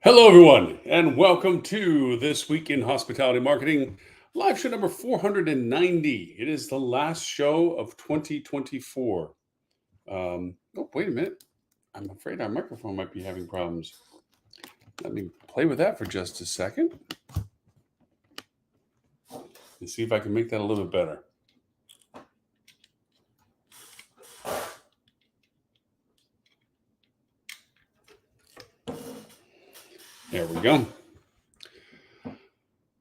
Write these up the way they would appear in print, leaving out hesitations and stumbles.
Hello, everyone, and welcome to This Week in Hospitality Marketing, live show number 490. It is the last show of 2024. Wait a minute. I'm afraid our microphone might be having problems. Let me play with that for just a second and see if I can make that a little bit better. There we go.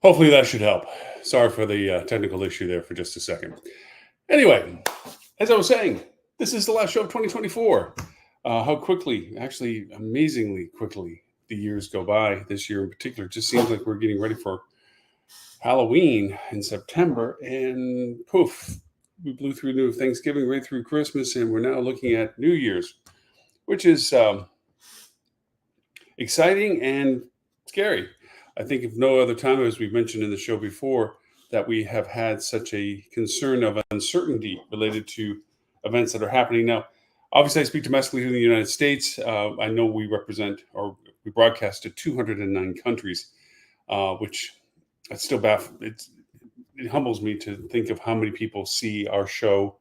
Hopefully that should help. Sorry for the technical issue there for just a second. Anyway, as I was saying, this is the last show of 2024. How quickly, actually amazingly quickly, the years go by. This year in particular, it just seems like we're getting ready for Halloween in September, and poof, we blew through New Thanksgiving, right through Christmas, and we're now looking at New Year's, which is exciting and scary. I think if no other time, as we've mentioned in the show before, that we have had such a concern of uncertainty related to events that are happening now. Obviously, I speak domestically in the United States. I know we represent or we broadcast to 209 countries, which it's still it humbles me to think of how many people see our show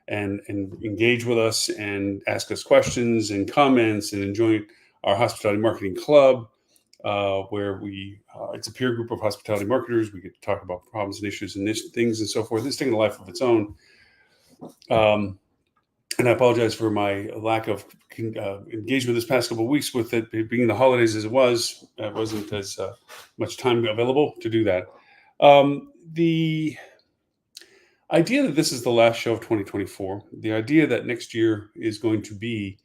and engage with us and ask us questions and comments and enjoy our hospitality marketing club, where it's a peer group of hospitality marketers. We get to talk about problems and issues and things and so forth. It's taking a life of its own. And I apologize for my lack of engagement this past couple of weeks with it being the holidays as it was. There wasn't as much time available to do that. The idea that this is the last show of 2024, the idea that next year is going to be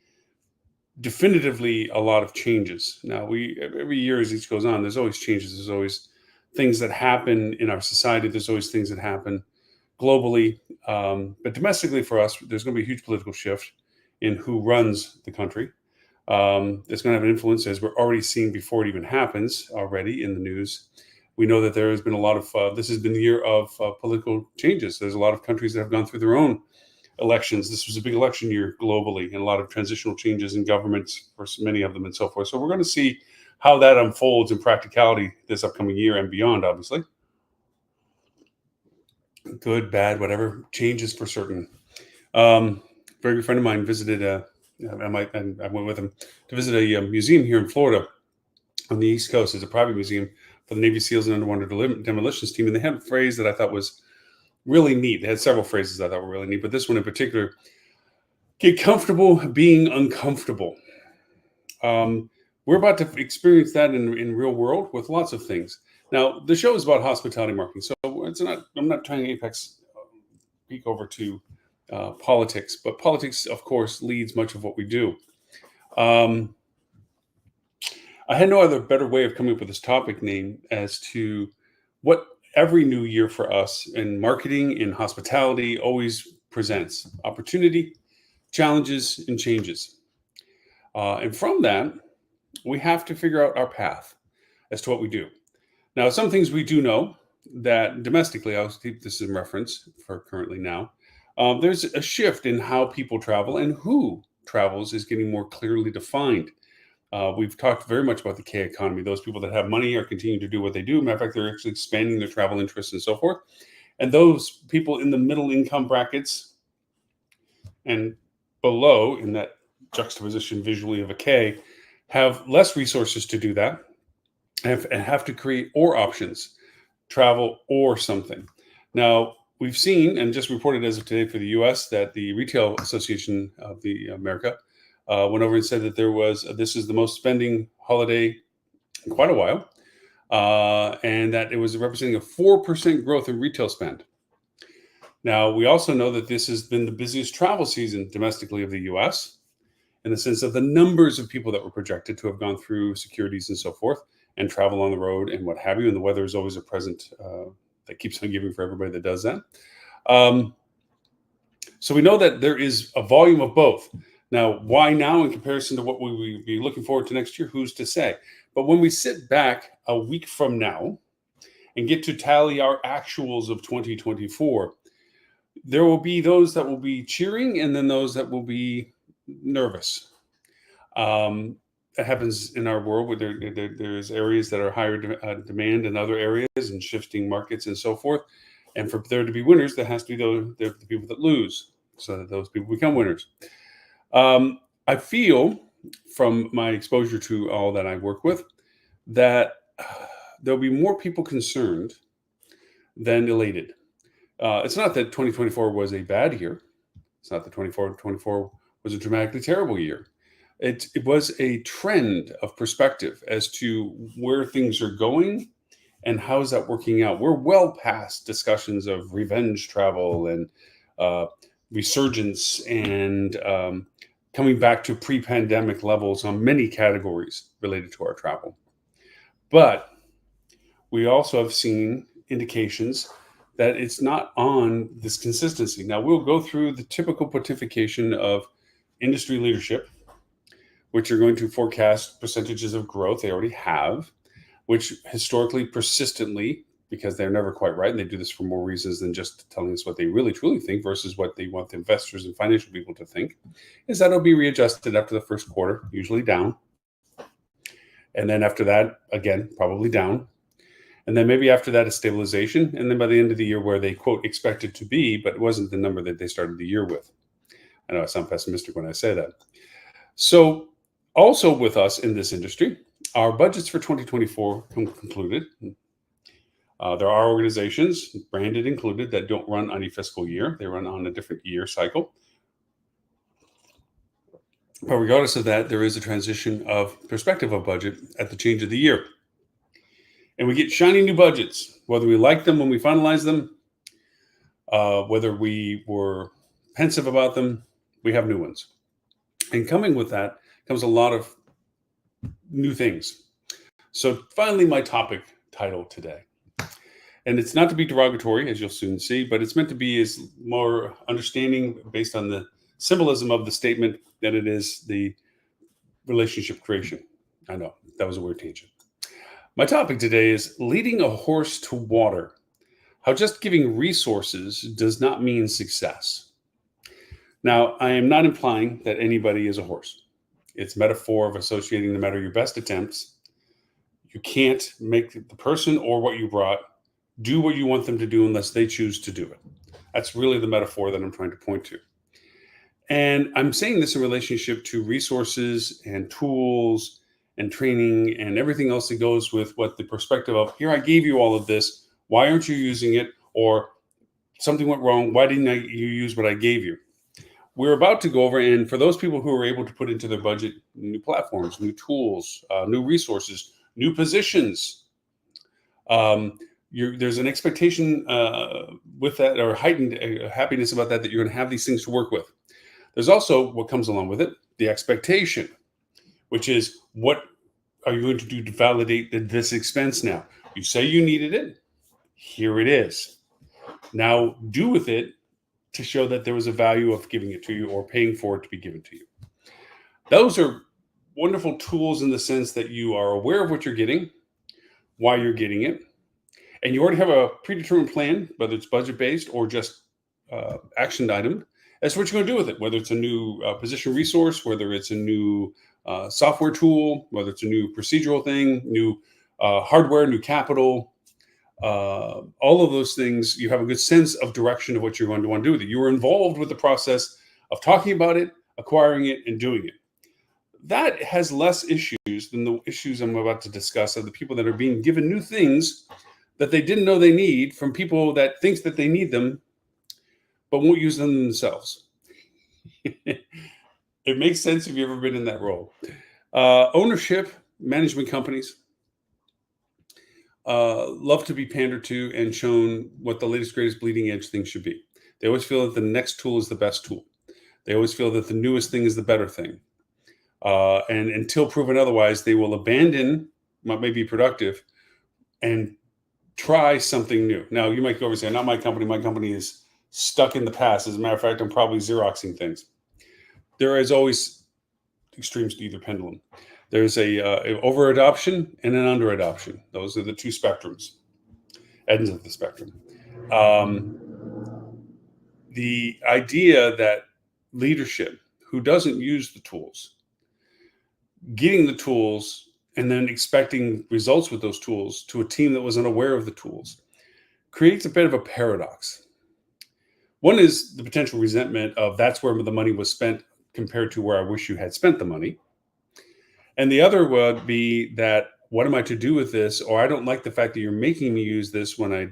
definitively a lot of changes. Now, every year as each goes on, there's always changes. There's always things that happen in our society. There's always things that happen globally. But domestically for us, there's going to be a huge political shift in who runs the country. That's going to have an influence, as we're already seeing before it even happens already in the news. We know that there has been a lot of, this has been the year of political changes. There's a lot of countries that have gone through their own elections. This was a big election year globally, and a lot of transitional changes in governments for many of them and so forth. So we're going to see how that unfolds in practicality this upcoming year and beyond, obviously. Good, bad, whatever, changes for certain. Very good friend of mine visited, I went with him to visit a museum here in Florida on the East Coast. It's a private museum for the Navy SEALs and Underwater Demolitions Team. And they had a phrase that I thought was really neat. They had several phrases I thought were really neat, but this one in particular: get comfortable being uncomfortable. We're about to experience that in real world with lots of things. Now, the show is about hospitality marketing, so I'm not trying to apex peek over to politics, but politics, of course, leads much of what we do. I had no other better way of coming up with this topic name as to what every new year for us in marketing, in hospitality, always presents: opportunity, challenges, and changes. And from that, we have to figure out our path as to what we do. Now, some things we do know that domestically, I'll keep this in reference for currently now. There's a shift in how people travel, and who travels is getting more clearly defined. We've talked very much about the K economy. Those people that have money are continuing to do what they do. Matter of fact, they're actually expanding their travel interests and so forth. And those people in the middle income brackets and below, in that juxtaposition visually of a K, have less resources to do that and have to create or options, travel or something. Now, we've seen and just reported as of today for the US that the Retail Association of the America went over and said that this is the most spending holiday in quite a while, and that it was representing a 4% growth in retail spend. Now, we also know that this has been the busiest travel season domestically of the US, in the sense of the numbers of people that were projected to have gone through securities and so forth and travel on the road and what have you. And the weather is always a present that keeps on giving for everybody that does that. So we know that there is a volume of both. Now, why now in comparison to what we will be looking forward to next year? Who's to say? But when we sit back a week from now and get to tally our actuals of 2024, there will be those that will be cheering and then those that will be nervous. that happens in our world where there's areas that are higher demand in other areas and shifting markets and so forth. And for there to be winners, there has to be the people that lose, so that those people become winners. I feel from my exposure to all that I work with that there'll be more people concerned than elated. It's not that 2024 was a bad year. It's not that 24 was a dramatically terrible year. It was a trend of perspective as to where things are going and how is that working out. We're well past discussions of revenge travel and resurgence and coming back to pre-pandemic levels on many categories related to our travel. But we also have seen indications that it's not on this consistency. Now, we'll go through the typical pontification of industry leadership, which are going to forecast percentages of growth they already have, which historically, persistently, because they're never quite right, and they do this for more reasons than just telling us what they really truly think versus what they want the investors and financial people to think, is that it'll be readjusted after the first quarter, usually down. And then after that, again, probably down. And then maybe after that, a stabilization. And then by the end of the year, where they, quote, expect it to be, but it wasn't the number that they started the year with. I know I sound pessimistic when I say that. So also with us in this industry, our budgets for 2024 concluded. There are organizations, branded included, that don't run on a fiscal year. They run on a different year cycle. But regardless of that, there is a transition of perspective of budget at the change of the year. And we get shiny new budgets, whether we like them when we finalize them, whether we were pensive about them, we have new ones. And coming with that comes a lot of new things. So finally, my topic title today. And it's not to be derogatory, as you'll soon see, but it's meant to be is more understanding based on the symbolism of the statement than it is the relationship creation. I know, that was a weird tangent. My topic today is leading a horse to water. How just giving resources does not mean success. Now, I am not implying that anybody is a horse. It's a metaphor of associating no matter your best attempts. You can't make the person or what you brought do what you want them to do unless they choose to do it. That's really the metaphor that I'm trying to point to. And I'm saying this in relationship to resources and tools and training and everything else that goes with what the perspective of, here, I gave you all of this. Why aren't you using it? Or something went wrong. Why didn't you use what I gave you? We're about to go over, and for those people who are able to put into their budget new platforms, new tools, new resources, new positions, there's an expectation with that, or heightened happiness about that you're going to have these things to work with. There's also what comes along with it, the expectation, which is, what are you going to do to validate this expense now? You say you needed it. Here it is. Now do with it to show that there was a value of giving it to you or paying for it to be given to you. Those are wonderful tools in the sense that you are aware of what you're getting, why you're getting it, and you already have a predetermined plan, whether it's budget-based or just action item, as to what you're going to do with it, whether it's a new position resource, whether it's a new software tool, whether it's a new procedural thing, new hardware, new capital, all of those things. You have a good sense of direction of what you're going to want to do with it. You were involved with the process of talking about it, acquiring it, and doing it. That has less issues than the issues I'm about to discuss of the people that are being given new things that they didn't know they need from people that thinks that they need them, but won't use them themselves. It makes sense if you've ever been in that role. Ownership, management companies love to be pandered to and shown what the latest, greatest bleeding edge thing should be. They always feel that the next tool is the best tool. They always feel that the newest thing is the better thing. And until proven otherwise, they will abandon what may be productive and try something new. Now, you might go over and say, not my company. My company is stuck in the past. As a matter of fact, I'm probably Xeroxing things. There is always extremes to either pendulum. There's a over adoption and an under adoption. Those are the two spectrums, ends of the spectrum. The idea that leadership who doesn't use the tools getting the tools and then expecting results with those tools to a team that was unaware of the tools creates a bit of a paradox. One is the potential resentment of that's where the money was spent compared to where I wish you had spent the money. And the other would be that what am I to do with this? Or I don't like the fact that you're making me use this when I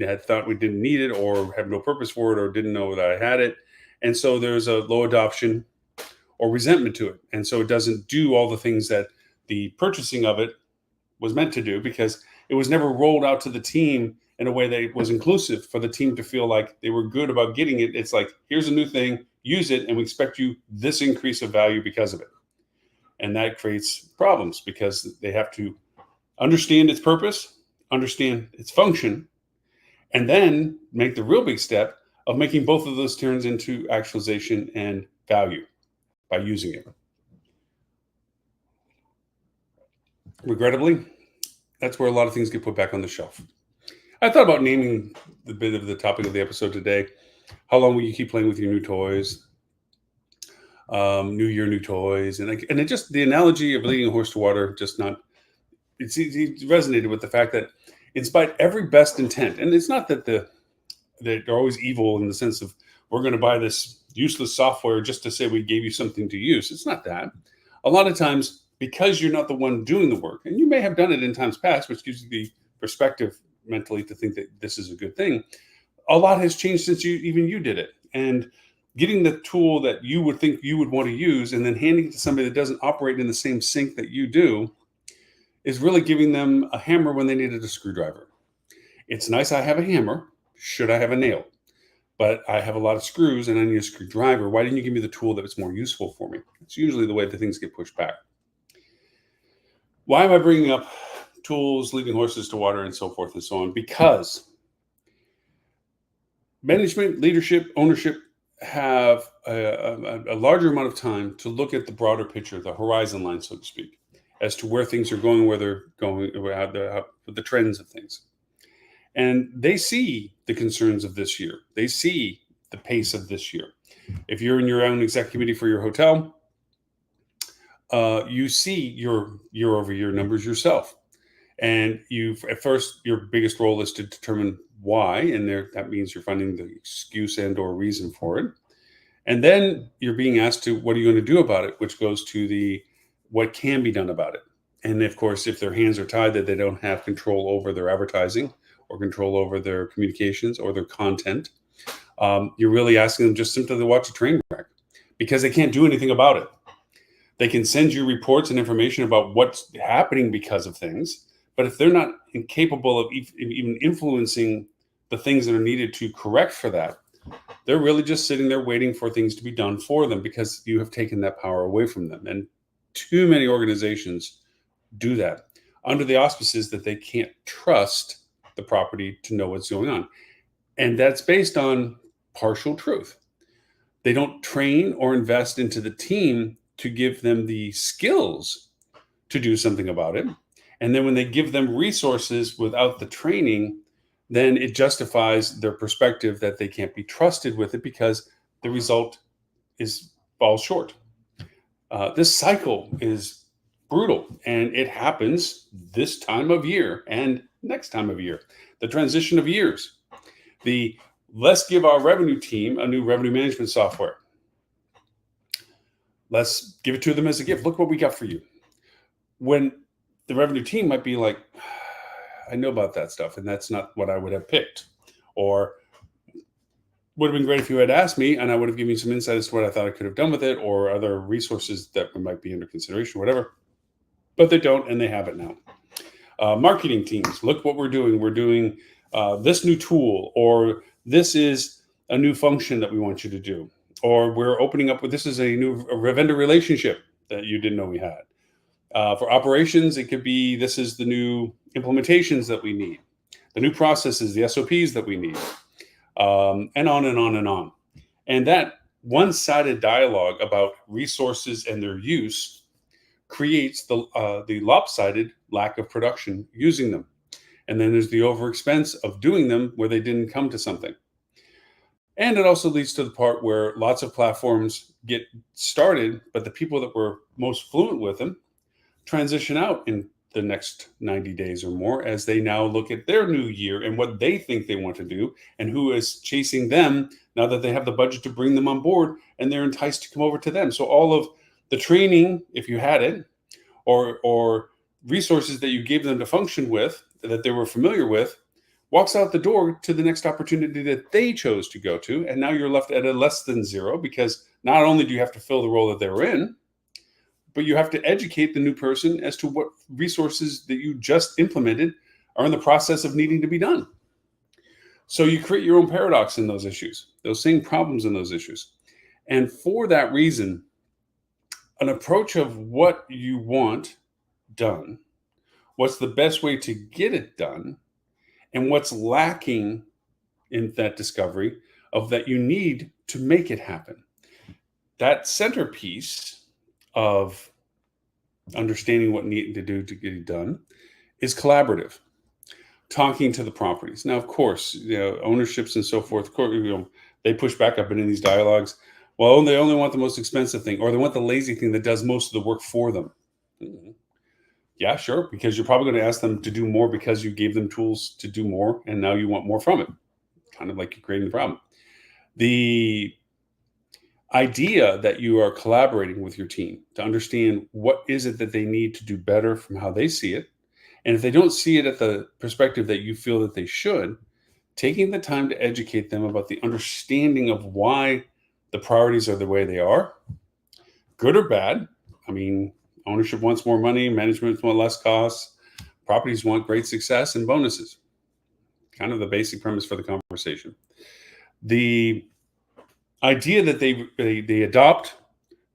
had thought we didn't need it or have no purpose for it or didn't know that I had it. And so there's a low adoption or resentment to it. And so it doesn't do all the things that the purchasing of it was meant to do because it was never rolled out to the team in a way that was inclusive for the team to feel like they were good about getting it. It's like, here's a new thing, use it, and we expect you this increase of value because of it. And that creates problems because they have to understand its purpose, understand its function, and then make the real big step of making both of those turns into actualization and value by using it. Regrettably, that's where a lot of things get put back on the shelf. I thought about naming the bit of the topic of the episode today. How long will you keep playing with your new toys? New year, new toys. And it just, the analogy of leading a horse to water, just not, it resonated with the fact that in spite every best intent, and it's not that they're always evil in the sense of we're going to buy this useless software just to say we gave you something to use. It's not that. A lot of times, because you're not the one doing the work, and you may have done it in times past, which gives you the perspective mentally to think that this is a good thing, a lot has changed since you did it. And getting the tool that you would think you would want to use and then handing it to somebody that doesn't operate in the same sync that you do is really giving them a hammer when they needed a screwdriver. It's nice I have a hammer. Should I have a nail? But I have a lot of screws and I need a screwdriver. Why didn't you give me the tool that was more useful for me? It's usually the way that things get pushed back. Why am I bringing up tools, leading horses to water, and so forth and so on? Because management, leadership, ownership have a larger amount of time to look at the broader picture, the horizon line, so to speak, as to where things are going, where they're going, the trends of things. And they see the concerns of this year. They see the pace of this year. If you're in your own exec committee for your hotel, you see your year-over-year numbers yourself. And at first, your biggest role is to determine why, and that means you're finding the excuse and or reason for it. And then you're being asked to, what are you going to do about it? Which goes to what can be done about it. And of course, if their hands are tied, that they don't have control over their advertising or control over their communications or their content, you're really asking them just simply to watch a train wreck because they can't do anything about it. They can send you reports and information about what's happening because of things. But if they're not incapable of even influencing the things that are needed to correct for that, they're really just sitting there waiting for things to be done for them because you have taken that power away from them. And too many organizations do that under the auspices that they can't trust the property to know what's going on. And that's based on partial truth. They don't train or invest into the team to give them the skills to do something about it. And then when they give them resources without the training, then it justifies their perspective that they can't be trusted with it because the result falls short. This cycle is brutal, and it happens this time of year and next time of year. The transition of years. Let's give our revenue team a new revenue management software. Let's give it to them as a gift. Look what we got for you. When the revenue team might be like, I know about that stuff, and that's not what I would have picked. Or would have been great if you had asked me, and I would have given you some insight as to what I thought I could have done with it, or other resources that might be under consideration, whatever. But they don't, and they have it now. Marketing teams, look what we're doing. We're doing this new tool, or this is a new function that we want you to do. Or we're opening up this is a new vendor relationship that you didn't know we had. For operations, it could be this is the new implementations that we need, the new processes, the SOPs that we need, and on and on and on. And that one-sided dialogue about resources and their use creates the lopsided lack of production using them. And then there's the overexpense of doing them where they didn't come to something. And it also leads to the part where lots of platforms get started, but the people that were most fluent with them transition out in the next 90 days or more as they now look at their new year and what they think they want to do and who is chasing them now that they have the budget to bring them on board and they're enticed to come over to them. So all of the training, if you had it, or resources that you gave them to function with, that they were familiar with, walks out the door to the next opportunity that they chose to go to. And now you're left at a less than zero because not only do you have to fill the role that they were in, but you have to educate the new person as to what resources that you just implemented are in the process of needing to be done. So you create your own paradox in those issues, those same problems in those issues. And for that reason, an approach of what you want done, what's the best way to get it done, and what's lacking in that discovery of that you need to make it happen. That centerpiece of understanding what needing to do to get it done is collaborative, talking to the properties. Now, of course, ownerships and so forth, they push back. I've been in these dialogues. Well, they only want the most expensive thing, or they want the lazy thing that does most of the work for them. Mm-hmm. Yeah, sure, because you're probably going to ask them to do more because you gave them tools to do more, and now you want more from it. Kind of like you're creating the problem. The idea that you are collaborating with your team to understand what is it that they need to do better from how they see it, and if they don't see it at the perspective that you feel that they should, taking the time to educate them about the understanding of why the priorities are the way they are, good or bad. I mean, ownership wants more money, management wants less costs, properties want great success and bonuses. Kind of the basic premise for the conversation. The idea that they adopt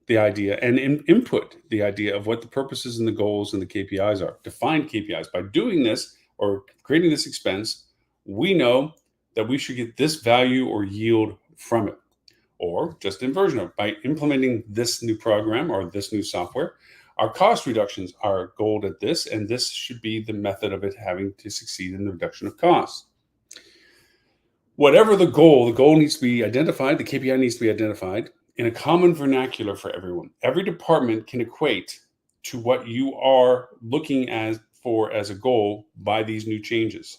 the idea and input the idea of what the purposes and the goals and the KPIs are. Define KPIs. By doing this or creating this expense, we know that we should get this value or yield from it. Or just inversion of, by implementing this new program or this new software, our cost reductions are goaled at this, and this should be the method of it having to succeed in the reduction of costs. Whatever the goal needs to be identified, the KPI needs to be identified in a common vernacular for everyone. Every department can equate to what you are looking for as a goal by these new changes.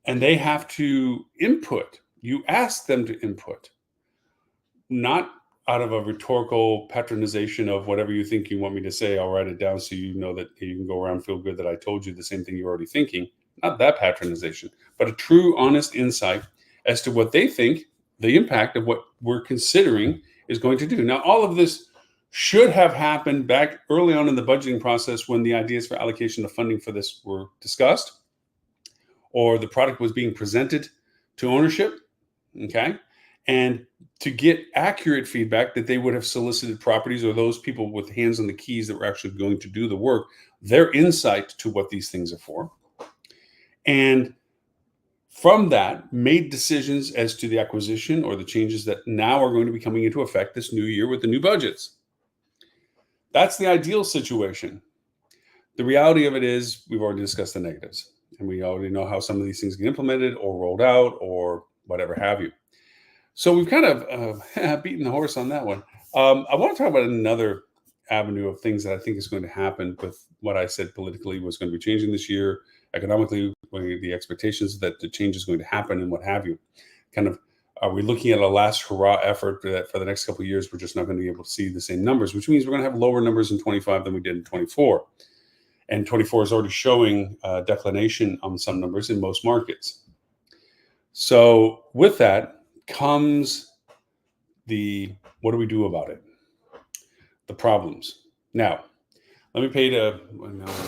And they have to input. You ask them to input, not out of a rhetorical patronization of whatever you think you want me to say, I'll write it down so you know that you can go around and feel good that I told you the same thing you're already thinking. Not that patronization, but a true, honest insight as to what they think the impact of what we're considering is going to do. Now, all of this should have happened back early on in the budgeting process when the ideas for allocation of funding for this were discussed or the product was being presented to ownership, okay? And to get accurate feedback that they would have solicited properties or those people with hands on the keys that were actually going to do the work, their insight to what these things are for. And from that, made decisions as to the acquisition or the changes that now are going to be coming into effect this new year with the new budgets. That's the ideal situation. The reality of it is we've already discussed the negatives, and we already know how some of these things get implemented or rolled out or whatever have you. So we've kind of beaten the horse on that one. I want to talk about another avenue of things that I think is going to happen with what I said politically was going to be changing this year, economically, the expectations that the change is going to happen and what have you. Kind of, are we looking at a last hurrah effort that for the next couple of years, we're just not going to be able to see the same numbers, which means we're going to have lower numbers in 25 than we did in 24. And 24 is already showing declination on some numbers in most markets. So with that comes the, what do we do about it? The problems. Now, let me paint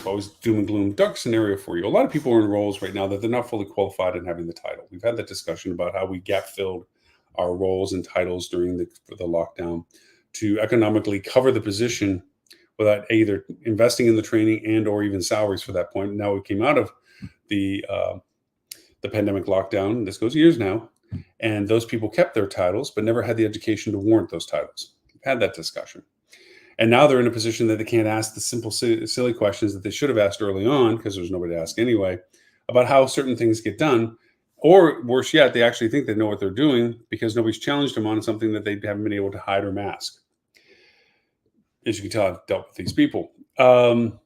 always doom and gloom dark scenario for you. A lot of people are in roles right now that they're not fully qualified in having the title. We've had that discussion about how we gap filled our roles and titles during the lockdown to economically cover the position without either investing in the training and or even salaries for that point. Now we came out of the pandemic lockdown. This goes years now. And those people kept their titles, but never had the education to warrant those titles. We've had that discussion. And now they're in a position that they can't ask the simple, silly questions that they should have asked early on, because there's nobody to ask anyway, about how certain things get done, Or worse yet, they actually think they know what they're doing because nobody's challenged them on something that they haven't been able to hide or mask. As you can tell, I've dealt with these people. So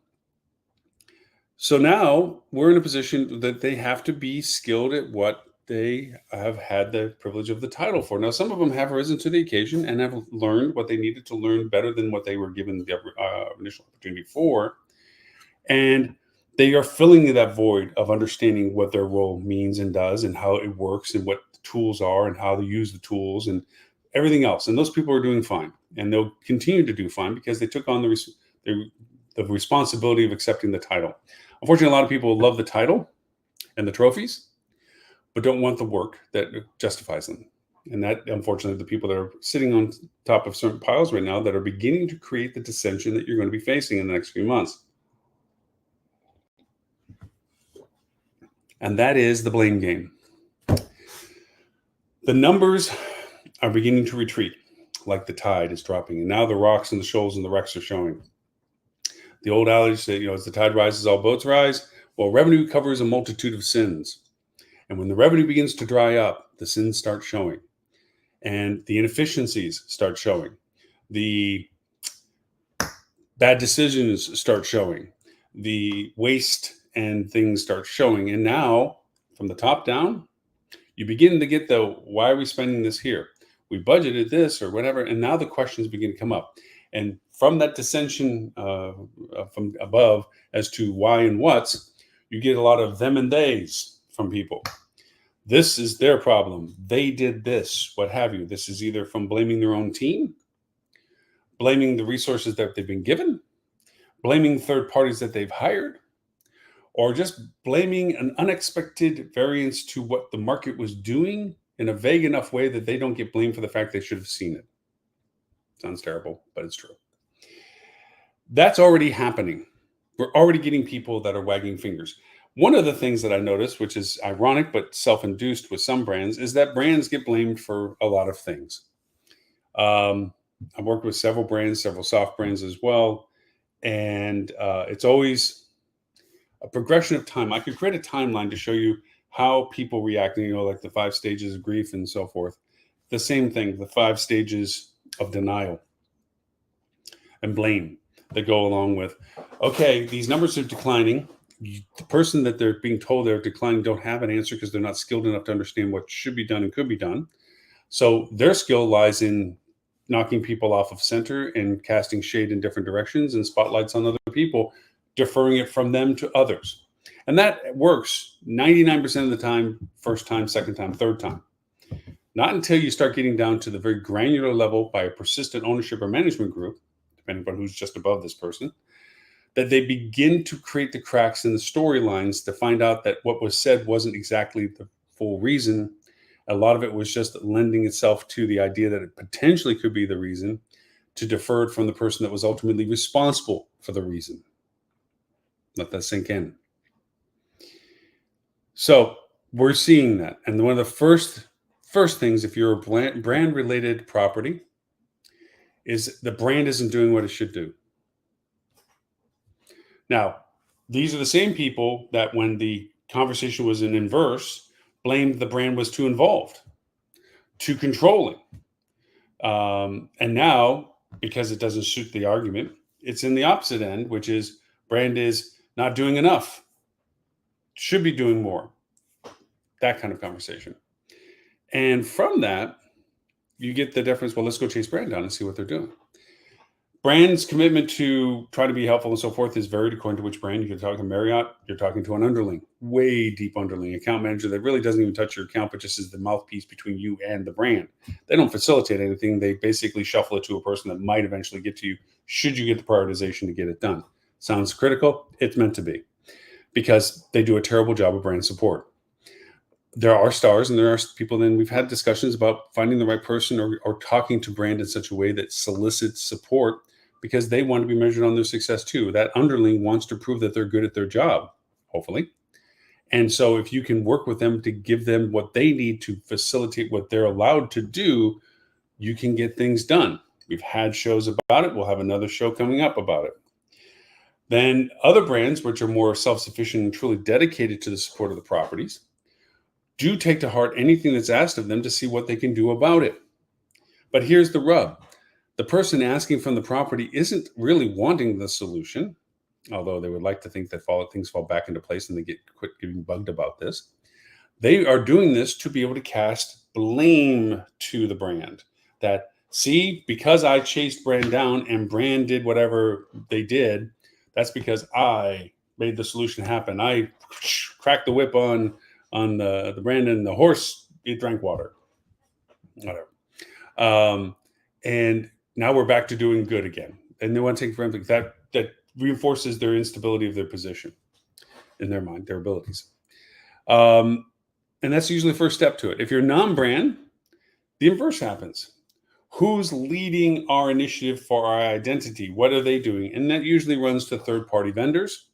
now we're in a position that they have to be skilled at what they have had the privilege of the title for. Now, some of them have risen to the occasion and have learned what they needed to learn better than what they were given the initial opportunity for. And they are filling that void of understanding what their role means and does and how it works and what the tools are and how to use the tools and everything else. And those people are doing fine. And they'll continue to do fine because they took on the responsibility of accepting the title. Unfortunately, a lot of people love the title and the trophies, but don't want the work that justifies them. And that, unfortunately, the people that are sitting on top of certain piles right now that are beginning to create the dissension that you're going to be facing in the next few months. And that is the blame game. The numbers are beginning to retreat, like the tide is dropping. And now the rocks and the shoals and the wrecks are showing. The old adage that, as the tide rises, all boats rise. Well, revenue covers a multitude of sins. And when the revenue begins to dry up, the sins start showing. And the inefficiencies start showing. The bad decisions start showing. The waste and things start showing. And now, from the top down, you begin to get the, why are we spending this here? We budgeted this or whatever. And now the questions begin to come up. And from that dissension from above as to why and what's, you get a lot of them and theys from people. This is their problem. They did this, what have you. This is either from blaming their own team, blaming the resources that they've been given, blaming third parties that they've hired, or just blaming an unexpected variance to what the market was doing in a vague enough way that they don't get blamed for the fact they should have seen it. Sounds terrible, but it's true. That's already happening. We're already getting people that are wagging fingers. One of the things that I noticed, which is ironic but self-induced with some brands, is that brands get blamed for a lot of things. I've worked with several brands, several soft brands as well, and it's always a progression of time. I could create a timeline to show you how people react, like the 5 stages of grief and so forth. The same thing, the 5 stages of denial and blame that go along with, okay, these numbers are declining. The person that they're being told they're declining don't have an answer because they're not skilled enough to understand what should be done and could be done. So their skill lies in knocking people off of center and casting shade in different directions and spotlights on other people, deferring it from them to others. And that works 99% of the time, first time, second time, third time. Not until you start getting down to the very granular level by a persistent ownership or management group, depending on who's just above this person, that they begin to create the cracks in the storylines to find out that what was said wasn't exactly the full reason. A lot of it was just lending itself to the idea that it potentially could be the reason, to defer it from the person that was ultimately responsible for the reason. Let that sink in. So we're seeing that. And one of the first things, if you're a brand related property, is the brand isn't doing what it should do. Now, these are the same people that when the conversation was in inverse, blamed the brand was too involved, too controlling. And now, because it doesn't suit the argument, it's in the opposite end, which is brand is not doing enough, should be doing more. That kind of conversation. And from that, you get the difference. Well, let's go chase brand down and see what they're doing. Brand's commitment to try to be helpful and so forth is varied according to which brand. You're talking to Marriott, you're talking to an underling, way deep underling, account manager that really doesn't even touch your account, but just is the mouthpiece between you and the brand. They don't facilitate anything. They basically shuffle it to a person that might eventually get to you should you get the prioritization to get it done. Sounds critical? It's meant to be, because they do a terrible job of brand support. There are stars and there are people, then we've had discussions about finding the right person or talking to brand in such a way that solicits support, because they want to be measured on their success too. That underling wants to prove that they're good at their job, hopefully. And so if you can work with them to give them what they need to facilitate what they're allowed to do, you can get things done. We've had shows about it. We'll have another show coming up about it. Then other brands, which are more self-sufficient and truly dedicated to the support of the properties, do take to heart anything that's asked of them to see what they can do about it. But here's the rub. The person asking from the property isn't really wanting the solution, although they would like to think that things fall back into place and they quit getting bugged about this. They are doing this to be able to cast blame to the brand. That, see, because I chased brand down and brand did whatever they did, that's because I made the solution happen. I cracked the whip on the brand, and the horse, it drank water. Whatever. And now we're back to doing good again. And they want to take granted that reinforces their instability of their position in their mind, their abilities. And that's usually the first step to it. If you're non-brand, the inverse happens. Who's leading our initiative for our identity? What are they doing? And that usually runs to third-party vendors,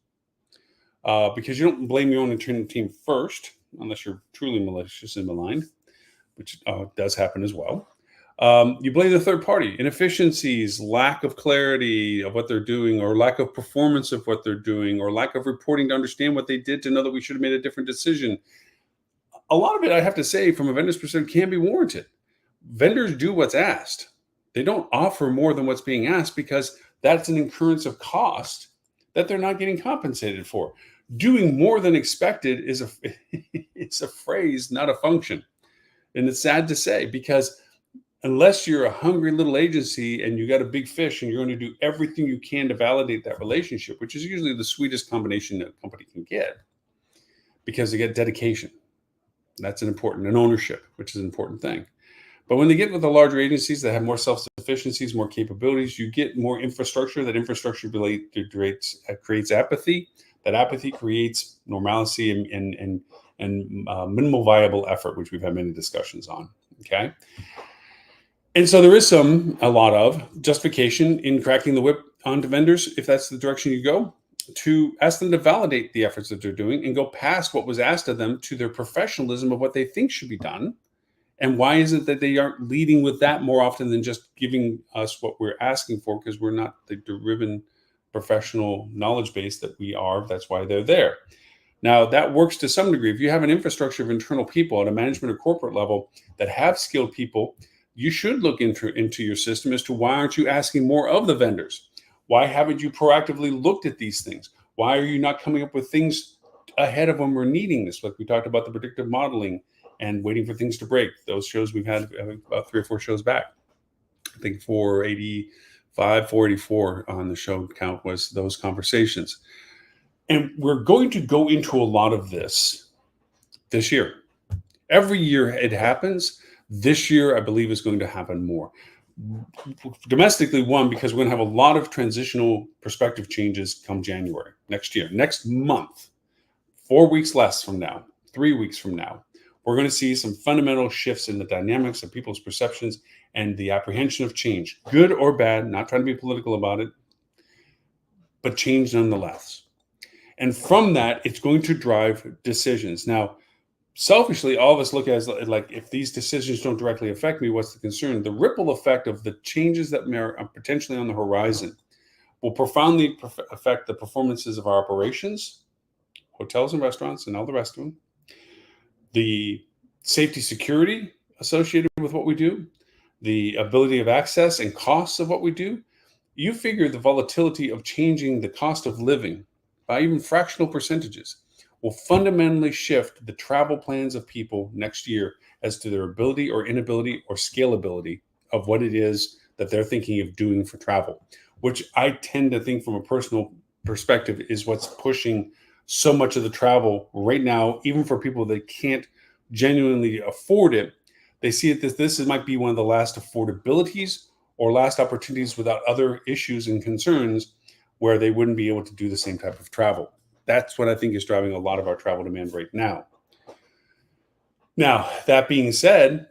because you don't blame your own internal team first, unless you're truly malicious and maligned, which does happen as well. You blame the third party. Inefficiencies, lack of clarity of what they're doing, or lack of performance of what they're doing, or lack of reporting to understand what they did to know that we should have made a different decision. A lot of it, I have to say, from a vendor's perspective, can be warranted. Vendors do what's asked. They don't offer more than what's being asked because that's an incurrence of cost that they're not getting compensated for. Doing more than expected is it's a phrase, not a function. And it's sad to say, because unless you're a hungry little agency and you got a big fish and you're going to do everything you can to validate that relationship, which is usually the sweetest combination that a company can get, because they get dedication. That's an ownership, which is an important thing. But when they get with the larger agencies that have more self-sufficiencies, more capabilities, you get more infrastructure. That infrastructure creates apathy. That apathy creates normalcy and minimal viable effort, which we've had many discussions on. Okay. And so there is a lot of justification in cracking the whip onto vendors, if that's the direction you go, to ask them to validate the efforts that they're doing and go past what was asked of them to their professionalism of what they think should be done. And why is it that they aren't leading with that more often than just giving us what we're asking for, because we're not the driven professional knowledge base that we are. That's why they're there. Now, that works to some degree. If you have an infrastructure of internal people at a management or corporate level that have skilled people, you should look into your system as to why aren't you asking more of the vendors? Why haven't you proactively looked at these things? Why are you not coming up with things ahead of when we're needing this? Like we talked about the predictive modeling and waiting for things to break. Those shows we've had about 3 or 4 shows back. I think 485, 484 on the show count was those conversations. And we're going to go into a lot of this year. Every year it happens. This year, I believe, is going to happen more. Domestically, one, because we're going to have a lot of transitional perspective changes come January next year. Next month, 4 weeks less from now, 3 weeks from now, we're going to see some fundamental shifts in the dynamics of people's perceptions and the apprehension of change, good or bad, not trying to be political about it, but change nonetheless. And from that, it's going to drive decisions. Now, selfishly, all of us look at it like, if these decisions don't directly affect me, what's the concern? The ripple effect of the changes that are potentially on the horizon will profoundly affect the performances of our operations, hotels and restaurants, and all the rest of them. The safety, security associated with what we do, the ability of access and costs of what we do. You figure the volatility of changing the cost of living by even fractional percentages will fundamentally shift the travel plans of people next year as to their ability or inability or scalability of what it is that they're thinking of doing for travel, which I tend to think from a personal perspective is what's pushing so much of the travel right now, even for people that can't genuinely afford it. They see it that this might be one of the last affordabilities or last opportunities without other issues and concerns where they wouldn't be able to do the same type of travel. That's what I think is driving a lot of our travel demand right now. Now, that being said,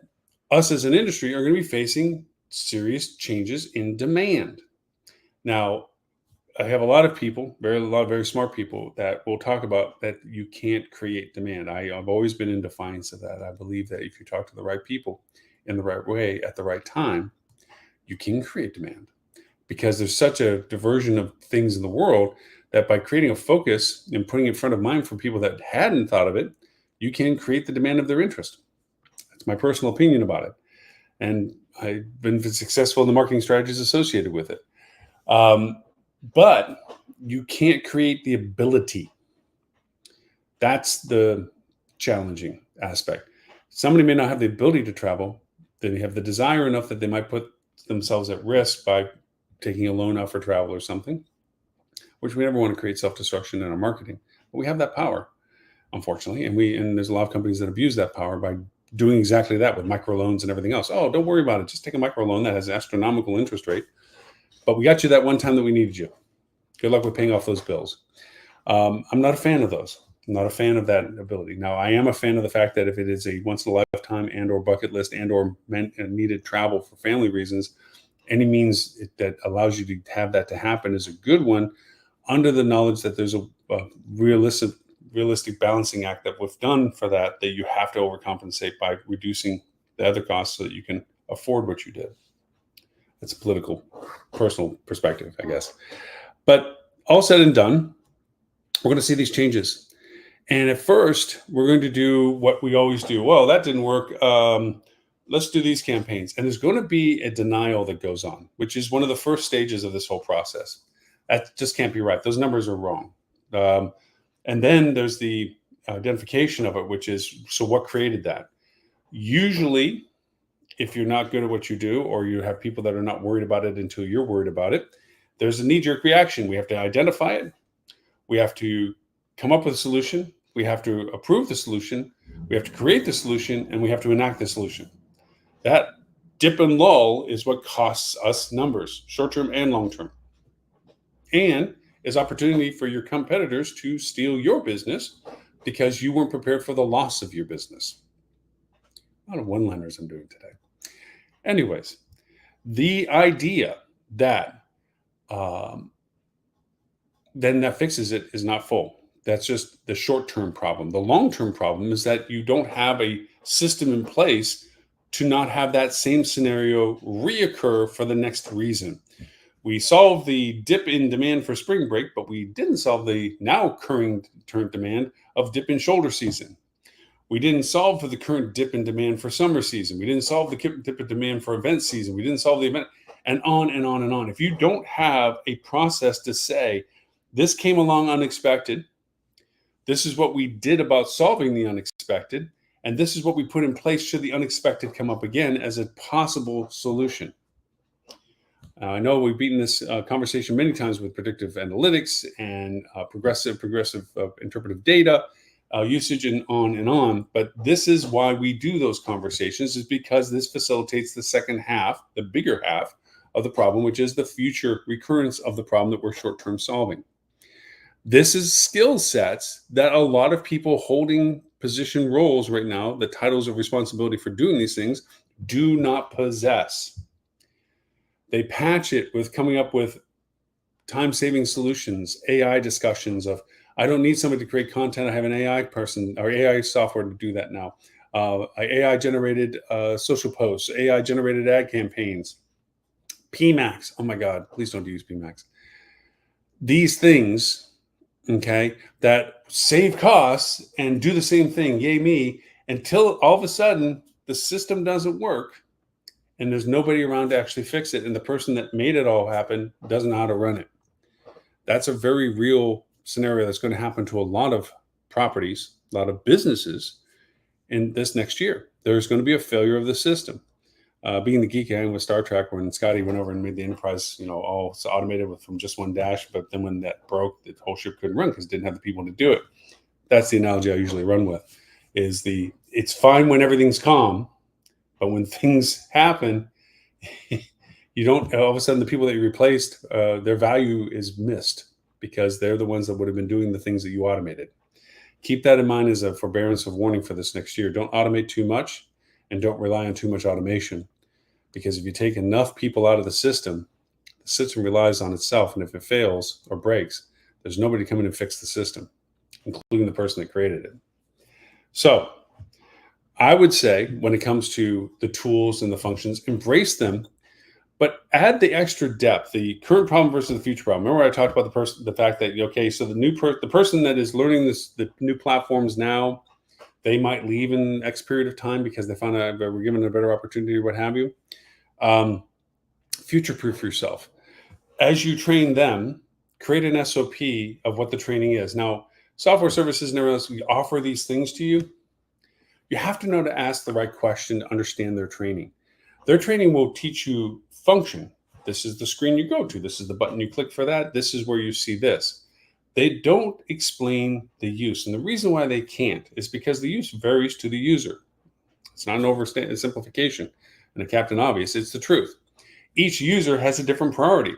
us as an industry are going to be facing serious changes in demand. Now, I have a lot of people, very smart people that will talk about that you can't create demand. I've always been in defiance of that. I believe that if you talk to the right people in the right way at the right time, you can create demand, because there's such a diversion of things in the world that by creating a focus and putting it in front of mind for people that hadn't thought of it, you can create the demand of their interest. That's my personal opinion about it. And I've been successful in the marketing strategies associated with it. But you can't create the ability. That's the challenging aspect. Somebody may not have the ability to travel. They have the desire enough that they might put themselves at risk by taking a loan out for travel or something, which we never want to create self-destruction in our marketing. But we have that power, unfortunately. And there's a lot of companies that abuse that power by doing exactly that with microloans and everything else. Oh, don't worry about it. Just take a microloan that has an astronomical interest rate. But we got you that one time that we needed you. Good luck with paying off those bills. I'm not a fan of those. I'm not a fan of that ability. Now, I am a fan of the fact that if it is a once in a lifetime and or bucket list and or needed travel for family reasons, any means that allows you to have that to happen is a good one, under the knowledge that there's a realistic balancing act that we've done for that you have to overcompensate by reducing the other costs so that you can afford what you did. That's a political, personal perspective, I guess. But all said and done, we're going to see these changes. And at first, we're going to do what we always do. Well, that didn't work. Let's do these campaigns. And there's going to be a denial that goes on, which is one of the first stages of this whole process. That just can't be right. Those numbers are wrong. And then there's the identification of it, which is, so what created that? Usually, if you're not good at what you do, or you have people that are not worried about it until you're worried about it, there's a knee-jerk reaction. We have to identify it. We have to come up with a solution. We have to approve the solution. We have to create the solution, and we have to enact the solution. That dip and lull is what costs us numbers, short-term and long-term, and is opportunity for your competitors to steal your business because you weren't prepared for the loss of your business. A lot of one-liners I'm doing today. Anyways, the idea that then that fixes it is not full. That's just the short-term problem. The long-term problem is that you don't have a system in place to not have that same scenario reoccur for the next reason. We solved the dip in demand for spring break, but we didn't solve the now current demand of dip in shoulder season. We didn't solve for the current dip in demand for summer season. We didn't solve the dip in demand for event season. We didn't solve the event, and on and on and on. If you don't have a process to say, this came along unexpected, this is what we did about solving the unexpected, and this is what we put in place should the unexpected come up again as a possible solution. I know we've beaten this conversation many times with predictive analytics and progressive interpretive data usage and on, but this is why we do those conversations, is because this facilitates the second half, the bigger half of the problem, which is the future recurrence of the problem that we're short-term solving. This is skill sets that a lot of people holding position roles right now, the titles of responsibility for doing these things, do not possess. They patch it with coming up with time-saving solutions, AI discussions of, I don't need somebody to create content. I have an AI person or AI software to do that now. AI-generated social posts, AI-generated ad campaigns, PMax. Oh my God, please don't use PMax. These things, okay, that save costs and do the same thing, yay me, until all of a sudden the system doesn't work and there's nobody around to actually fix it, and the person that made it all happen doesn't know how to run it. That's a very real scenario that's going to happen to a lot of properties, a lot of businesses in this next year. There's going to be a failure of the system. Being the geek I am with Star Trek, when Scotty went over and made the Enterprise, all automated from just one dash, but then when that broke, the whole ship couldn't run because it didn't have the people to do it. That's the analogy I usually run with. It's fine when everything's calm, but when things happen, you don't, all of a sudden the people that you replaced, their value is missed because they're the ones that would have been doing the things that you automated. Keep that in mind as a forbearance of warning for this next year. Don't automate too much and don't rely on too much automation, because if you take enough people out of the system relies on itself. And if it fails or breaks, there's nobody to come in and fix the system, including the person that created it. So I would say when it comes to the tools and the functions, embrace them, but add the extra depth, the current problem versus the future problem. Remember I talked about the fact that, okay, so the person that is learning the new platforms now, They might leave in X period of time because they found out they were given a better opportunity or what have you. Um, Future proof yourself. As you train them, create an SOP of what the training is. Now, software services and everything else, we offer these things to you. You have to know to ask the right question to understand their training. Their training will teach you function. This is the screen you go to. This is the button you click for that. This is where you see this. They don't explain the use. And the reason why they can't is because the use varies to the user. It's not an oversimplification and a Captain Obvious. It's the truth. Each user has a different priority.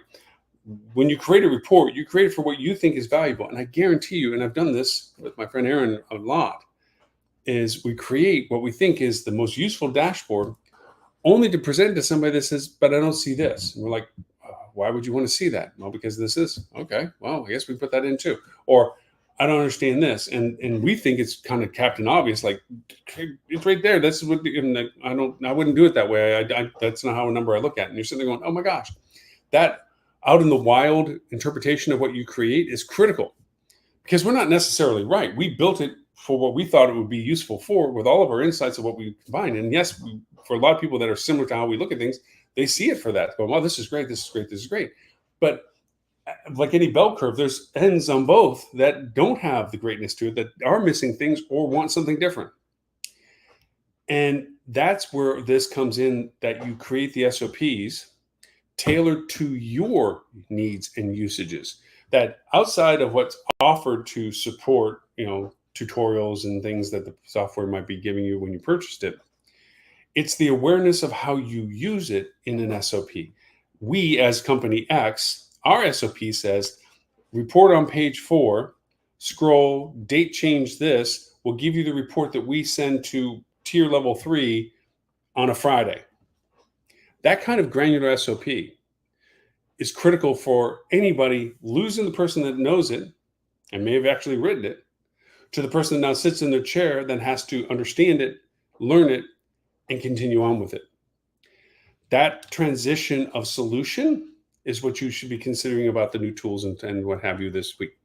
When you create a report, you create it for what you think is valuable. And I guarantee you, and I've done this with my friend Aaron a lot, is we create what we think is the most useful dashboard only to present it to somebody that says, but I don't see this. And we're like, why would you want to see that? Well, because this is okay. Well, I guess we put that in too. Or I don't understand this, and we think it's kind of Captain Obvious, like it's right there. That's what I wouldn't do it that way. That's not how a number I look at. And you're sitting there going, oh my gosh, that out in the wild interpretation of what you create is critical because we're not necessarily right. We built it for what we thought it would be useful for, with all of our insights of what we combine. And yes, for a lot of people that are similar to how we look at things, they see it for that. Go, well, this is great. This is great. This is great. But like any bell curve, there's ends on both that don't have the greatness to it, that are missing things or want something different. And that's where this comes in, that you create the SOPs tailored to your needs and usages, that outside of what's offered to support, tutorials and things that the software might be giving you when you purchased it. It's the awareness of how you use it in an SOP. We, as company X, our SOP says, report on page 4, scroll, date change this, will give you the report that we send to tier level 3 on a Friday. That kind of granular SOP is critical for anybody, losing the person that knows it and may have actually written it, to the person that now sits in their chair, then has to understand it, learn it, and continue on with it. That transition of solution is what you should be considering about the new tools and what have you this week.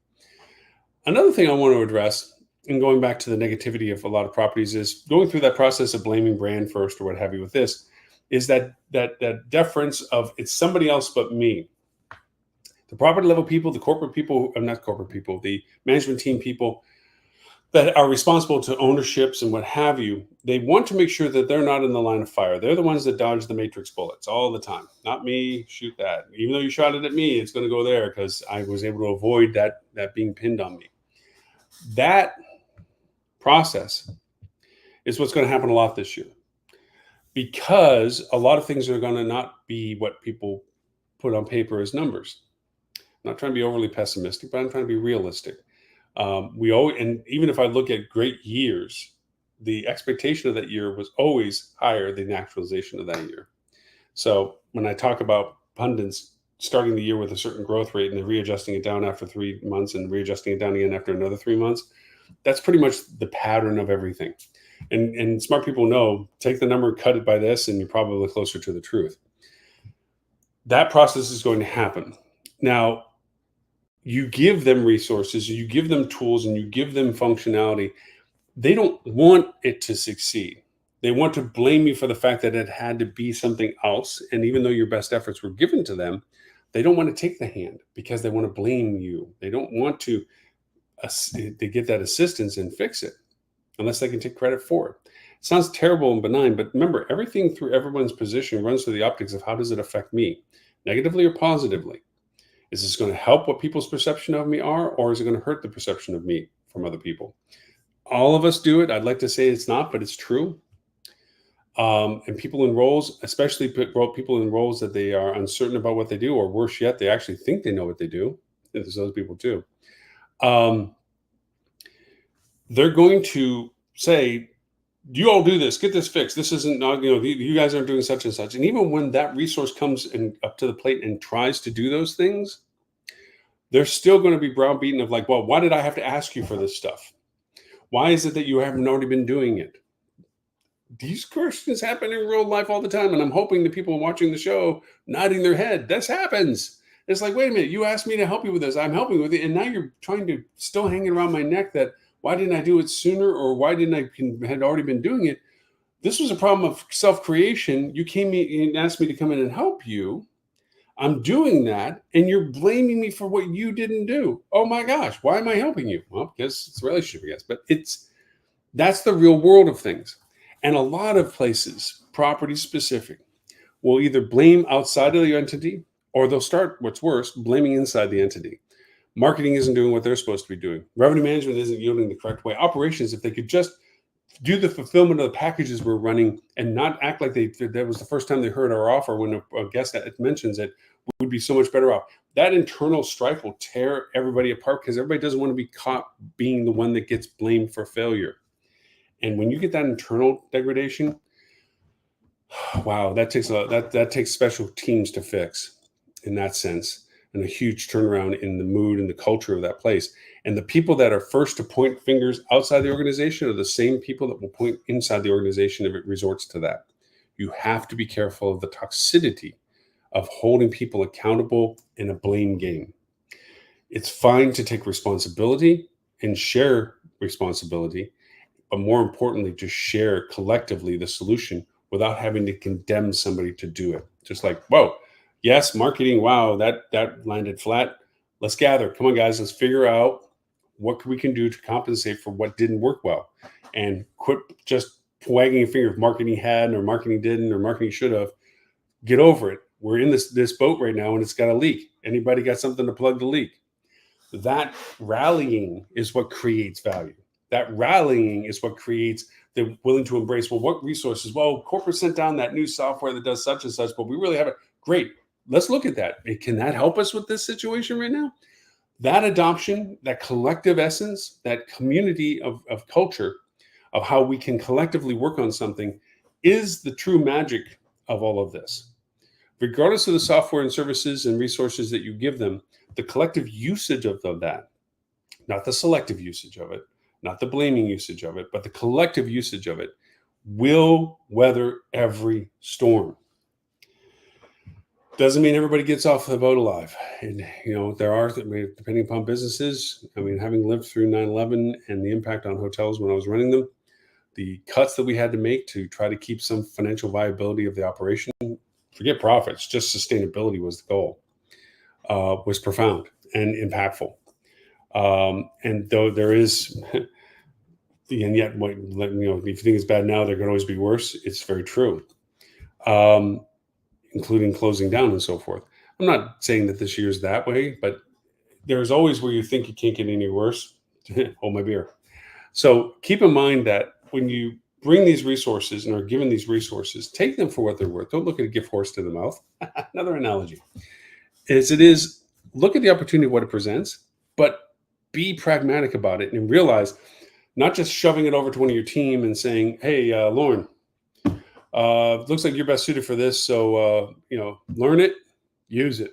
Another thing I want to address, and going back to the negativity of a lot of properties, is going through that process of blaming brand first or what have you with this, is that deference of it's somebody else but me. The property level people, the corporate people, not corporate people, the management team people that are responsible to ownerships and what have you, they want to make sure that they're not in the line of fire. They're the ones that dodge the matrix bullets all the time. Not me, shoot that. Even though you shot it at me, it's going to go there because I was able to avoid that being pinned on me. That process is what's going to happen a lot this year, because a lot of things are going to not be what people put on paper as numbers. I'm not trying to be overly pessimistic, but I'm trying to be realistic. And even if I look at great years, the expectation of that year was always higher than the actualization of that year. So when I talk about pundits starting the year with a certain growth rate and then readjusting it down after 3 months and readjusting it down again after another 3 months, that's pretty much the pattern of everything. And smart people know, take the number, cut it by this, and you're probably closer to the truth. That process is going to happen. Now, you give them resources, you give them tools, and you give them functionality. They don't want it to succeed. They want to blame you for the fact that it had to be something else. And even though your best efforts were given to them, they don't want to take the hand because they want to blame you. They don't want to get that assistance and fix it unless they can take credit for it. It sounds terrible and benign, but remember, everything through everyone's position runs through the optics of how does it affect me, negatively or positively? Is this going to help what people's perception of me are, or is it going to hurt the perception of me from other people? All of us do it. I'd like to say it's not, but it's true. And people in roles, especially people in roles that they are uncertain about what they do, or worse yet, they actually think they know what they do. There's those people too. They're going to say, you all do this, get this fixed. This isn't, you guys aren't doing such and such. And even when that resource comes up to the plate and tries to do those things, they're still going to be browbeaten of like, well, why did I have to ask you for this stuff? Why is it that you haven't already been doing it? These questions happen in real life all the time. And I'm hoping the people watching the show nodding their head. This happens. It's like, wait a minute, you asked me to help you with this. I'm helping with it. And now you're trying to still hanging around my neck that, why didn't I do it sooner? Or why didn't I had already been doing it? This was a problem of self-creation. You came in and asked me to come in and help you. I'm doing that, and you're blaming me for what you didn't do. Oh my gosh, why am I helping you? Well, because it's a relationship, I guess. But that's the real world of things. And a lot of places, property specific, will either blame outside of the entity, or they'll start, what's worse, blaming inside the entity. Marketing isn't doing what they're supposed to be doing. Revenue management isn't yielding the correct way. Operations, if they could just do the fulfillment of the packages we're running and not act like that was the first time they heard our offer when a guest mentions it, would be so much better off. That internal strife will tear everybody apart because everybody doesn't want to be caught being the one that gets blamed for failure. And when you get that internal degradation, wow, that takes special teams to fix in that sense, and a huge turnaround in the mood and the culture of that place. And the people that are first to point fingers outside the organization are the same people that will point inside the organization if it resorts to that. You have to be careful of the toxicity of holding people accountable in a blame game. It's fine to take responsibility and share responsibility, but more importantly, to share collectively the solution without having to condemn somebody to do it. Just like, whoa, yes, marketing, wow, that landed flat. Let's gather. Come on, guys, let's figure out what we can do to compensate for what didn't work well. And quit just wagging a finger if marketing hadn't or marketing didn't or marketing should have. Get over it. We're in this boat right now and it's got a leak. Anybody got something to plug the leak? That rallying is what creates value. That rallying is what creates the willing to embrace, well, what resources? Well, corporate sent down that new software that does such and such, but we really have it. Great. Let's look at that. Can that help us with this situation right now? That adoption, that collective essence, that community of culture of how we can collectively work on something is the true magic of all of this. Regardless of the software and services and resources that you give them, the collective usage of that, not the selective usage of it, not the blaming usage of it, but the collective usage of it will weather every storm. Doesn't mean everybody gets off the boat alive. And, there are, depending upon businesses, having lived through 9/11 and the impact on hotels when I was running them, the cuts that we had to make to try to keep some financial viability of the operation, forget profits, just sustainability was the goal, was profound and impactful. And though there is, and yet, if you think it's bad now, there can always be worse. It's very true, including closing down and so forth. I'm not saying that this year's that way, but there's always where you think it can't get any worse. Hold my beer. So keep in mind that when you bring these resources and are given these resources, take them for what they're worth. Don't look at a gift horse to the mouth. Another analogy is look at the opportunity of what it presents, but be pragmatic about it and realize not just shoving it over to one of your team and saying, hey, Lauren, looks like you're best suited for this. So, learn it, use it.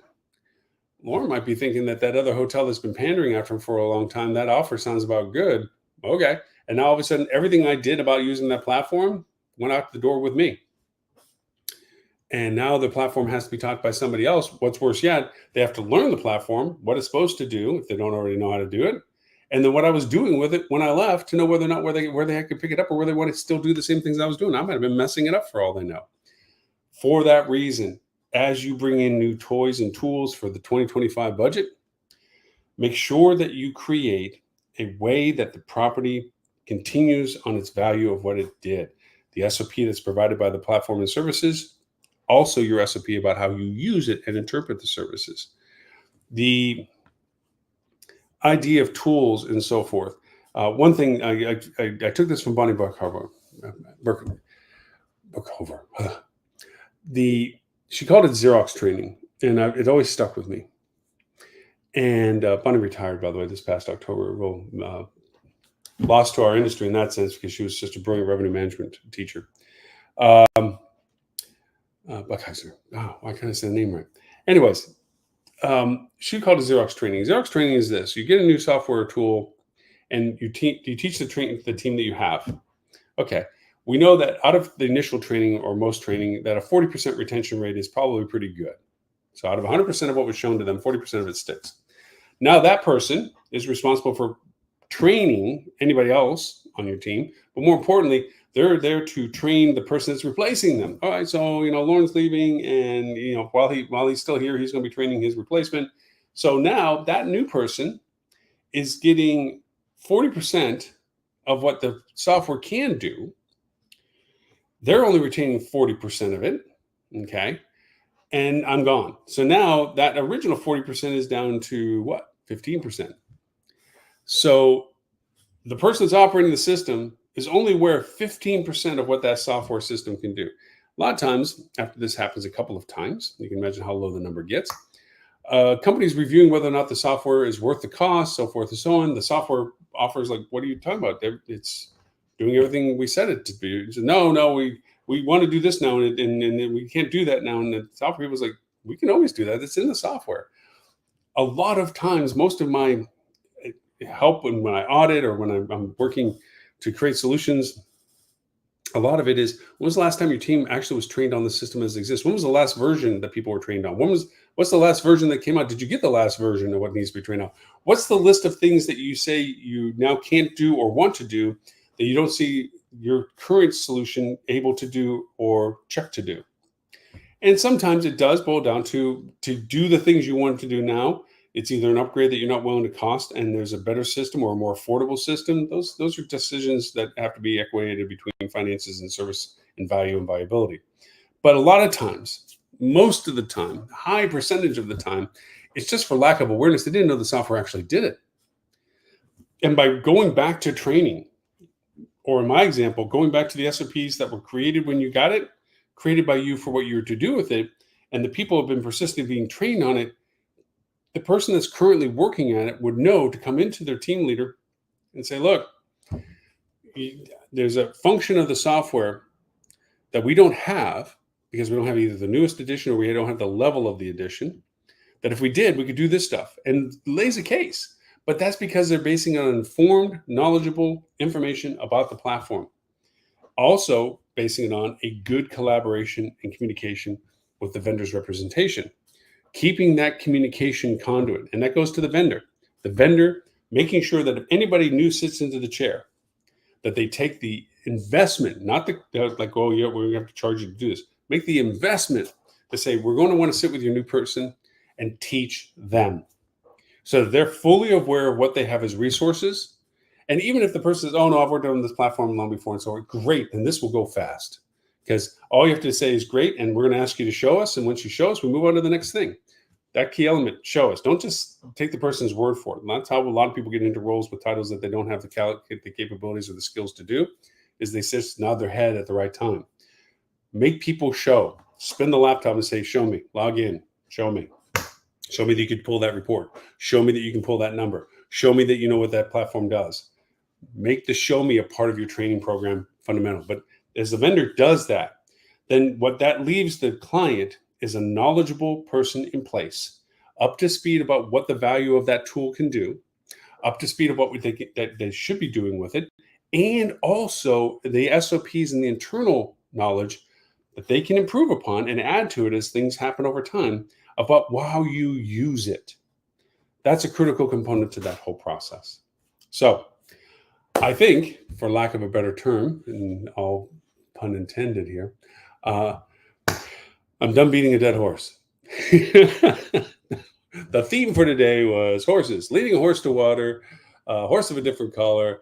Lauren might be thinking that other hotel that's been pandering after him for a long time, that offer sounds about good. Okay. And now all of a sudden, everything I did about using that platform went out the door with me. And now the platform has to be taught by somebody else. What's worse yet, they have to learn the platform, what it's supposed to do if they don't already know how to do it. And then what I was doing with it when I left to know whether or not where they could pick it up or where they want to still do the same things I was doing. I might have been messing it up for all they know. For that reason, as you bring in new toys and tools for the 2025 budget, make sure that you create a way that the property continues on its value of what it did. The SOP that's provided by the platform and services, also your SOP about how you use it and interpret the services. The idea of tools and so forth. One thing, I took this from Bonnie Bookover. She called it Xerox training, and it always stuck with me. And Bonnie retired, by the way, this past October. Well, lost to our industry in that sense because she was just a brilliant revenue management teacher. Buckheiser. Oh, why can't I say the name right? Anyways, she called it Xerox training. Xerox training is this: you get a new software tool, and you teach the team that you have. Okay, we know that out of the initial training or most training, that a 40% retention rate is probably pretty good. So out of 100% of what was shown to them, 40% of it sticks. Now that person is responsible for training anybody else on your team, but more importantly, they're there to train the person that's replacing them. All right, so Lauren's leaving, and while he's still here, he's going to be training his replacement. So now that new person is getting 40% of what the software can do. They're only retaining 40% of it. Okay. And I'm gone. So now that original 40% is down to what? 15%. So the person that's operating the system is only aware of 15% of what that software system can do. A lot of times, after this happens a couple of times, you can imagine how low the number gets. Companies reviewing whether or not the software is worth the cost, so forth and so on. The software offers like, what are you talking about? It's doing everything we said it to be. So, no, we want to do this now, and we can't do that now. And the software was like, we can always do that. It's in the software. A lot of times, most of my help when I audit or when I'm working to create solutions, a lot of it is, when was the last time your team actually was trained on the system as it exists? When was the last version that people were trained on? What's the last version that came out? Did you get the last version of what needs to be trained on? What's the list of things that you say you now can't do or want to do that you don't see your current solution able to do or check to do? And sometimes it does boil down to do the things you want to do now. It's either an upgrade that you're not willing to cost, and there's a better system or a more affordable system. Those are decisions that have to be equated between finances and service and value and viability. But a lot of times, most of the time, high percentage of the time, it's just for lack of awareness. They didn't know the software actually did it. And by going back to training, or in my example, going back to the SOPs that were created when you got it, created by you for what you're to do with it, and the people have been persistently being trained on it, the person that's currently working at it would know to come into their team leader and say, look, there's a function of the software that we don't have because we don't have either the newest edition or we don't have the level of the edition, that if we did, we could do this stuff, and lays a case. But that's because they're basing on informed, knowledgeable information about the platform. Also basing it on a good collaboration and communication with the vendor's representation. Keeping that communication conduit, and that goes to the vendor making sure that if anybody new sits into the chair, that they take the investment, not like, oh yeah, we're gonna have to charge you to do this. Make the investment to say, we're going to want to sit with your new person and teach them, so that they're fully aware of what they have as resources. And even if the person says, oh no, I've worked on this platform long before, and so on, great, then this will go fast. Because all you have to say is great, and we're going to ask you to show us. And once you show us, we move on to the next thing. That key element, show us. Don't just take the person's word for it. And that's how a lot of people get into roles with titles that they don't have the capabilities or the skills to do, is they just nod their head at the right time. Make people show. Spin the laptop and say, show me. Log in. Show me. Show me that you can pull that report. Show me that you can pull that number. Show me that you know what that platform does. Make the show me a part of your training program fundamental. But as the vendor does that, then what that leaves the client is a knowledgeable person in place, up to speed about what the value of that tool can do, up to speed of what that they should be doing with it, and also the SOPs and the internal knowledge that they can improve upon and add to it as things happen over time about how you use it. That's a critical component to that whole process. So I think, for lack of a better term, and all pun intended here, I'm done beating a dead horse. The theme for today was horses, leading a horse to water, horse of a different color,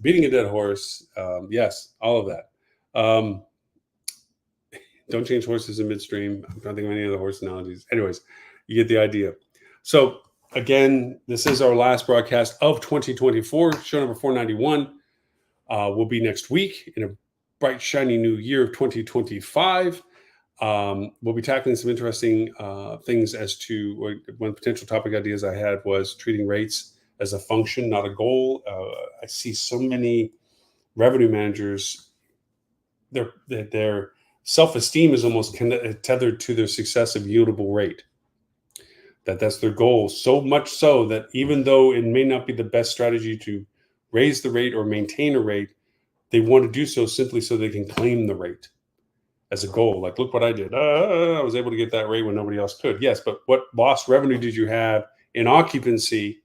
beating a dead horse. Yes, all of that. Don't change horses in midstream. I'm trying to think of any other horse analogies. Anyways, you get the idea. So again, this is our last broadcast of 2024. Show number 491 will be next week in a bright, shiny new year of 2025. We'll be tackling some interesting things as to one potential topic ideas I had was treating rates as a function, not a goal. I see so many revenue managers, their self-esteem is almost tethered to their success of yieldable rate. That's their goal, so much so that even though it may not be the best strategy to raise the rate or maintain a rate, they want to do so simply so they can claim the rate as a goal. Like, look what I did. I was able to get that rate when nobody else could. Yes, but what lost revenue did you have in occupancy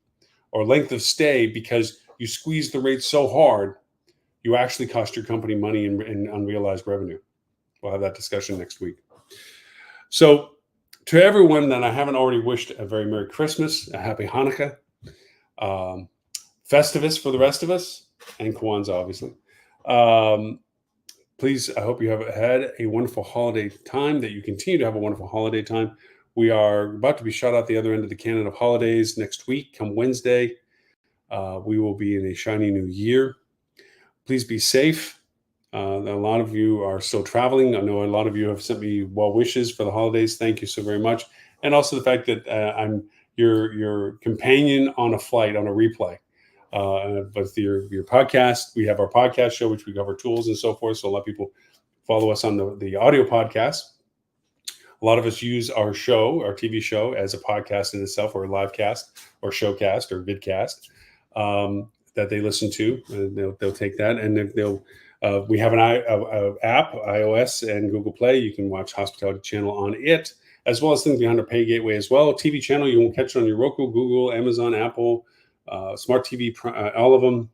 or length of stay because you squeeze the rates so hard, you actually cost your company money in unrealized revenue. We'll have that discussion next week. So to everyone that I haven't already wished a very Merry Christmas, a Happy Hanukkah, Festivus for the rest of us, and Kwanzaa, obviously. Please, I hope you have had a wonderful holiday time, that you continue to have a wonderful holiday time. We are about to be shot out the other end of the cannon of holidays next week. Come Wednesday, we will be in a shiny new year. Please be safe. A lot of you are still traveling. I know a lot of you have sent me well wishes for the holidays. Thank you so very much. And also the fact that I'm your companion on a flight, on a replay. But your podcast, we have our podcast show, which we cover tools and so forth. So a lot of people follow us on the audio podcast. A lot of us use our show, our TV show, as a podcast in itself, or a live cast, or showcast, or vidcast that they listen to. They'll take that, and we have an app, iOS and Google Play. You can watch Hospitality Channel on it, as well as things behind our pay gateway as well. TV channel, you won't catch it on your Roku, Google, Amazon, Apple, Smart TV, all of them.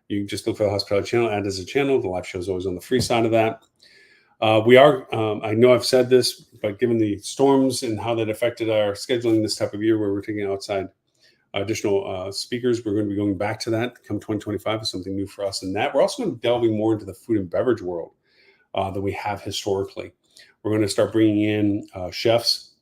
You can just look for the Hospitality Channel, add as a channel. The live show is always on the free side of that. We are, I know I've said this, but given the storms and how that affected our scheduling this type of year, where we're taking outside additional speakers, we're going to be going back to that come 2025 is something new for us in that. We're also going to be delving more into the food and beverage world that we have historically. We're going to start bringing in chefs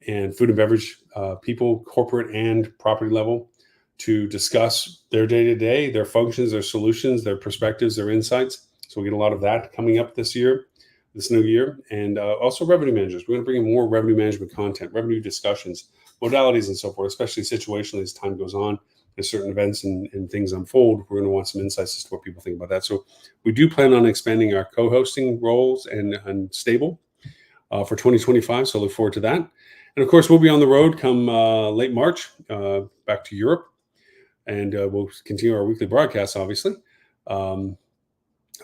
and food and beverage people, corporate and property level, to discuss their day-to-day, their functions, their solutions, their perspectives, their insights. So we get a lot of that coming up this new year. And also revenue managers. We're going to bring in more revenue management content, revenue discussions, modalities, and so forth, especially situationally as time goes on, as certain events and things unfold. We're going to want some insights as to what people think about that. So we do plan on expanding our co-hosting roles and stable for 2025. So look forward to that. And of course, we'll be on the road come late March, back to Europe. And we'll continue our weekly broadcasts, obviously. I'll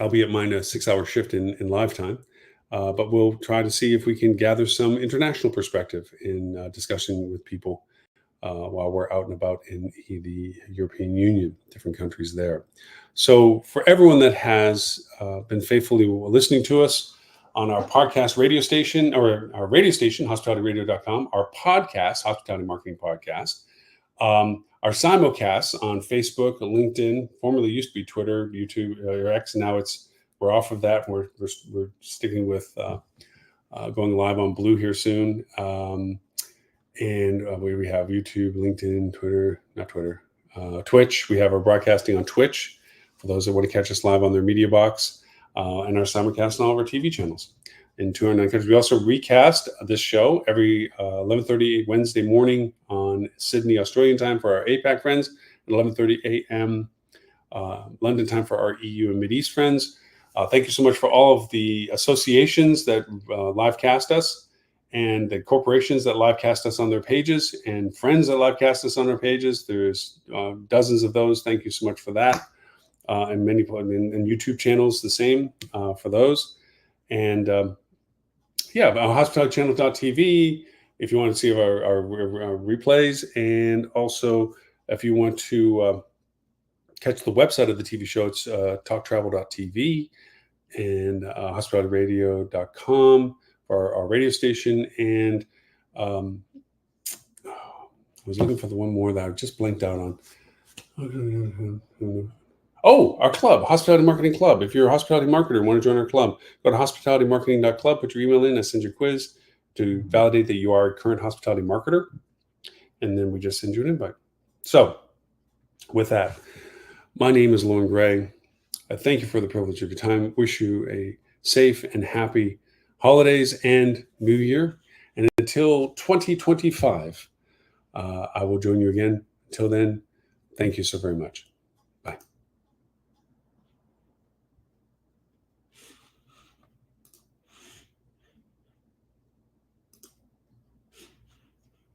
be at mine a 6-hour shift in live time. But we'll try to see if we can gather some international perspective in discussing with people while we're out and about in the European Union, different countries there. So for everyone that has been faithfully listening to us on our podcast radio station, or our radio station, hospitalityradio.com, our podcast, Hospitality Marketing Podcast, our simulcasts on Facebook, LinkedIn, formerly used to be Twitter, YouTube, or X, now we're off of that. We're sticking with going live on Blue here soon. And we have YouTube, LinkedIn, Twitch. We have our broadcasting on Twitch for those that want to catch us live on their media box, and our simulcast on all of our TV channels in 209 countries. We also recast this show every 11:30 Wednesday morning on Sydney, Australian time for our APAC friends, and 11:30 a.m. London time for our EU and Mideast friends. Thank you so much for all of the associations that live cast us, and the corporations that live cast us on their pages, and friends that live cast us on their pages. There's dozens of those. Thank you so much for that. And many people and YouTube channels, the same for those. And hospitalitychannel.tv if you want to see our replays. And also, if you want to catch the website of the TV show, it's talktravel.tv, and hospitalityradio.com for our radio station. And I was looking for the one more that I just blanked out on. Oh, our club, Hospitality Marketing Club. If you're a hospitality marketer and want to join our club, go to hospitalitymarketing.club, put your email in, and send your quiz to validate that you are a current hospitality marketer. And then we just send you an invite. So with that, my name is Lauren Gray. I thank you for the privilege of your time. Wish you a safe and happy holidays and New Year. And until 2025, I will join you again. Until then, thank you so very much.